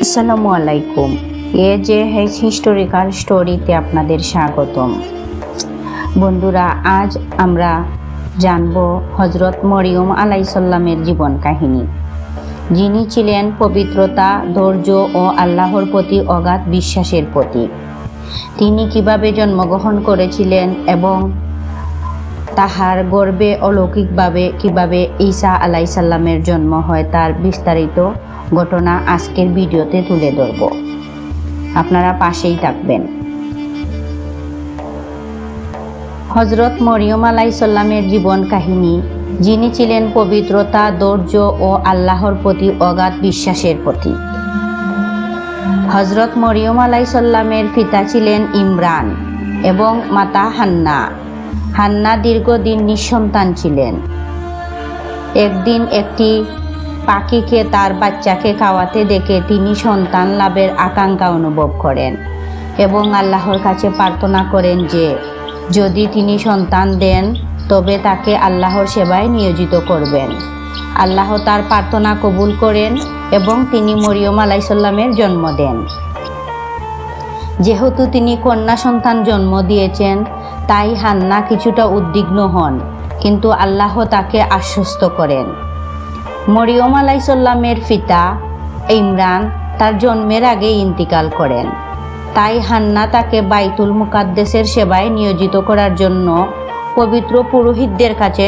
আসসালামু আলাইকুম। যে হিস্টোরিক্যাল স্টোরিতে আপনাদের স্বাগতম। বন্ধুরা, আজ আমরা জানব হজরত মরিয়ম আলাইসাল্লামের জীবন কাহিনী, যিনি ছিলেন পবিত্রতা, ধৈর্য ও আল্লাহর প্রতি অগাধ বিশ্বাসের প্রতীক। তিনি কিভাবে জন্মগ্রহণ করেছিলেন এবং তাহার গর্ভে অলৌকিকভাবে কিভাবে ঈসা আলাইসাল্লামের জন্ম হয় তার বিস্তারিত ঘটনা আজকের ভিডিওতে তুলে ধরব। আপনারা পাশেই থাকবেন। হজরত মরিয়ম আলাইসাল্লামের জীবন কাহিনী, যিনি ছিলেন পবিত্রতা, ধৈর্য ও আল্লাহর প্রতি অগাধ বিশ্বাসের প্রতীক। হজরত মরিয়ম আলাইসাল্লামের পিতা ছিলেন ইমরান এবং মাতা হান্না। হান্না দীর্ঘদিন নিঃসন্তান ছিলেন। একদিন একটি পাখিকে তার বাচ্চাকে খাওয়াতে দেখে তিনি সন্তান লাভের আকাঙ্ক্ষা অনুভব করেন এবং আল্লাহর কাছে প্রার্থনা করেন যে যদি তিনি সন্তান দেন তবে তাকে আল্লাহর সেবায় নিয়োজিত করবেন। আল্লাহ তার প্রার্থনা কবুল করেন এবং তিনি মরিয়ম আলাইসাল্লামের জন্ম দেন। যেহেতু তিনি কন্যা সন্তান জন্ম দিয়েছেন, তাই হান্না কিছুটা উদ্বিগ্ন হন, কিন্তু আল্লাহ তাকে আশ্বস্ত করেন। মরিয়ম আলাইসাল্লামের পিতা ইমরান তার জন্মের আগে ইন্তিকাল করেন, তাই হান্না তাকে বাইতুল মুকাদ্দেসের সেবায় নিয়োজিত করার জন্য পবিত্র পুরোহিতদের কাছে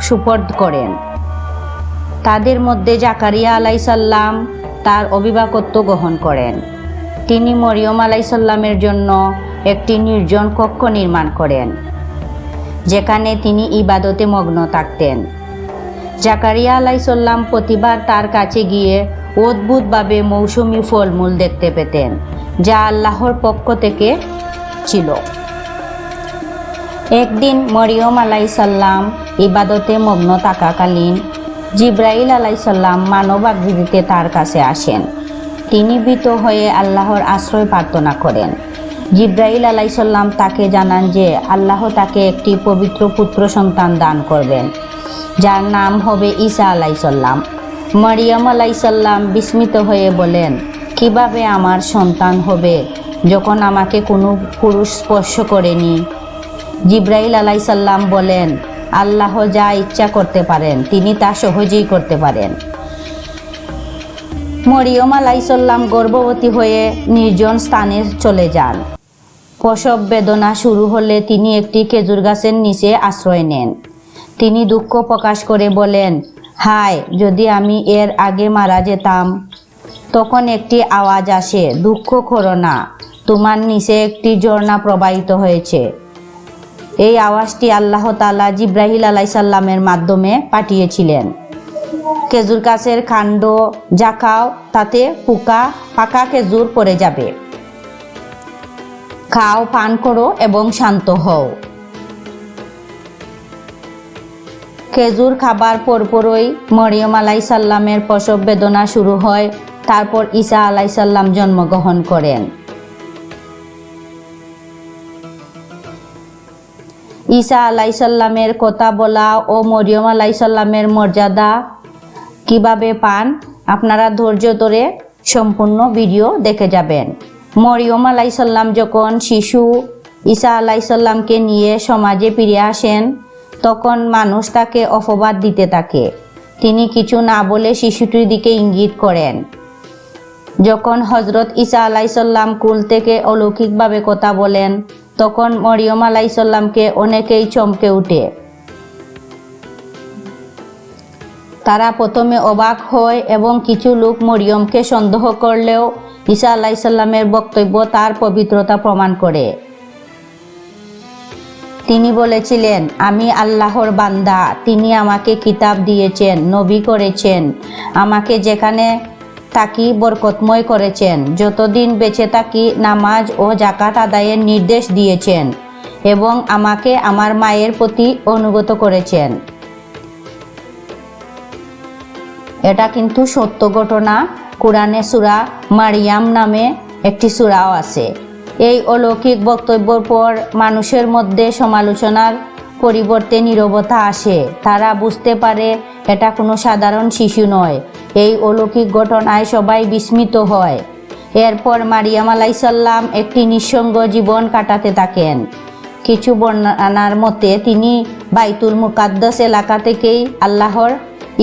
সুপর্দ করেন। তাদের মধ্যে জাকারিয়া আলাইসাল্লাম তার অভিভাবকত্ব গ্রহণ করেন। তিনি মরিয়ম আলাইসাল্লামের জন্য একটি নির্জন কক্ষ নির্মাণ করেন, যেখানে তিনি ইবাদতে মগ্ন থাকতেন। জাকারিয়া আলাইসাল্লাম প্রতিবার তার কাছে গিয়ে অদ্ভুতভাবে মৌসুমি ফলমূল দেখতে পেতেন, যা আল্লাহর পক্ষ থেকে ছিল। একদিন মরিয়ম আলাইসাল্লাম ইবাদতে মগ্ন থাকাকালীন জিব্রাইল আলাইসাল্লাম মানব আকৃতিতে তার কাছে আসেন। তিনি ভীত হয়ে আল্লাহর আশ্রয় প্রার্থনা করেন। জিব্রাইল আলাইসাল্লাম তাকে জানান যে আল্লাহ তাকে একটি পবিত্র পুত্র সন্তান দান করবেন, যার নাম হবে ঈসা আলাইসাল্লাম। মরিয়ম আলাইসাল্লাম বিস্মিত হয়ে বলেন, কিভাবে আমার সন্তান হবে যখন আমাকে কোনো পুরুষ স্পর্শ করেনি? জিব্রাইল আলাইসাল্লাম বলেন, আল্লাহ যা ইচ্ছা করতে পারেন তিনি তা সহজেই করতে পারেন। মরিয়ম আলাইসাল্লাম গর্ভবতী হয়ে নির্জন স্থানে চলে যান। প্রসব বেদনা শুরু হলে তিনি একটি খেজুর গাছের নিচে আশ্রয় নেন। তিনি দুঃখ প্রকাশ করে বলেন, হায়, যদি আমি এর আগে মারা যেতাম। তখন একটি আওয়াজ আসে, দুঃখ করো না, তোমার নিচে একটি ঝর্ণা প্রবাহিত হয়েছে। এই আওয়াজটি আল্লাহ তাআলা জিব্রাইল আলাইসাল্লামের মাধ্যমে পাঠিয়েছিলেন। খেজুর গাছের কাণ্ড ঝাঁকাও, তাতে পাকা খেজুর পড়ে যাবে। খাও, পান করো এবং শান্ত হও। খেজুর খাবার পরপরই মরিয়ম আলাইসাল্লামের প্রসব বেদনা শুরু হয়। তারপর ঈসা আলাইসাল্লাম জন্মগ্রহণ করেন। ঈসা আলাইসাল্লামের কথা বলা ও মরিয়ম আলাইসাল্লামের মর্যাদা কিভাবে পান, আপনারা ধৈর্য ধরে সম্পূর্ণ ভিডিও দেখে যাবেন। মরিয়ম আলাইসাল্লাম যখন শিশু ঈসা আলাইসাল্লামকে নিয়ে সমাজে ফিরে আসেন, তখন মানুষ তাকে অপবাদ দিতে থাকে। তিনি কিছু না বলে শিশুটির দিকে ইঙ্গিত করেন। যখন হজরত ঈসা আলাইসাল্লাম কুল থেকে অলৌকিকভাবে কথা বলেন, তখন মরিয়ম আলাইসাল্লামকে অনেকেই চমকে ওঠে। তারা প্রথমে অবাক হয় এবং কিছু লোক মরিয়মকে সন্দেহ করলেও ঈসা আলাইসাল্লামের বক্তব্য তার পবিত্রতা প্রমাণ করে। তিনি বলেছিলেন, আমি আল্লাহর বান্দা, তিনি আমাকে কিতাব দিয়েছেন, নবী করেছেন, আমাকে যেখানে থাকি বরকতময় করেছেন, যতদিন বেঁচে থাকি নামাজ ও যাকাত আদায়ের নির্দেশ দিয়েছেন এবং আমাকে আমার মায়ের প্রতি অনুগত করেছেন। এটা কিন্তু সত্য ঘটনা। কোরআনে সূরা মারিয়াম নামে একটি সূরাও আছে। এই অলৌকিক বক্তব্যের পর মানুষের মধ্যে সমালোচনার পরিবর্তে নীরবতা আসে। তারা বুঝতে পারে এটা কোনো সাধারণ শিশু নয়। এই অলৌকিক ঘটনায় সবাই বিস্মিত হয়। এরপর মারিয়াম আলাইসাল্লাম একটি নিঃসঙ্গ জীবন কাটাতে থাকেন। কিছু বর্ণনার মতে তিনি বাইতুল মুকাদ্দাস এলাকা থেকেই আল্লাহর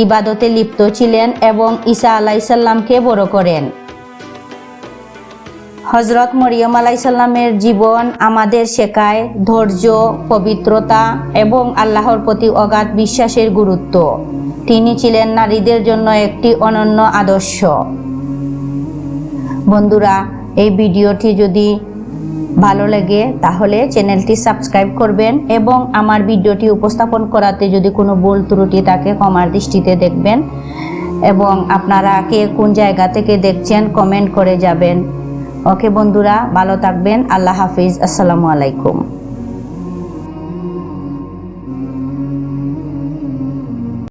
ইবাদতে লিপ্ত ছিলেন এবং ঈসা আলাইসাল্লামকে বড় করেন। হজরত মরিয়ম আলাইসাল্লামের জীবন আমাদের শেখায় ধৈর্য, পবিত্রতা এবং আল্লাহর প্রতি অগাধ বিশ্বাসের গুরুত্ব। তিনি ছিলেন নারীদের জন্য একটি অনন্য আদর্শ। বন্ধুরা, এই ভিডিওটি যদি ভালো লাগে তাহলে চ্যানেলটি সাবস্ক্রাইব করবেন এবং আমার ভিডিওটি উপস্থাপন করাতে যদি কোনো ভুল ত্রুটি থাকে ক্ষমার দৃষ্টিতে দেখবেন এবং আপনারা কে কোন জায়গা থেকে দেখছেন কমেন্ট করে যাবেন। ওকে বন্ধুরা, ভালো থাকবেন। আল্লাহ হাফিজ। আসসালামু আলাইকুম।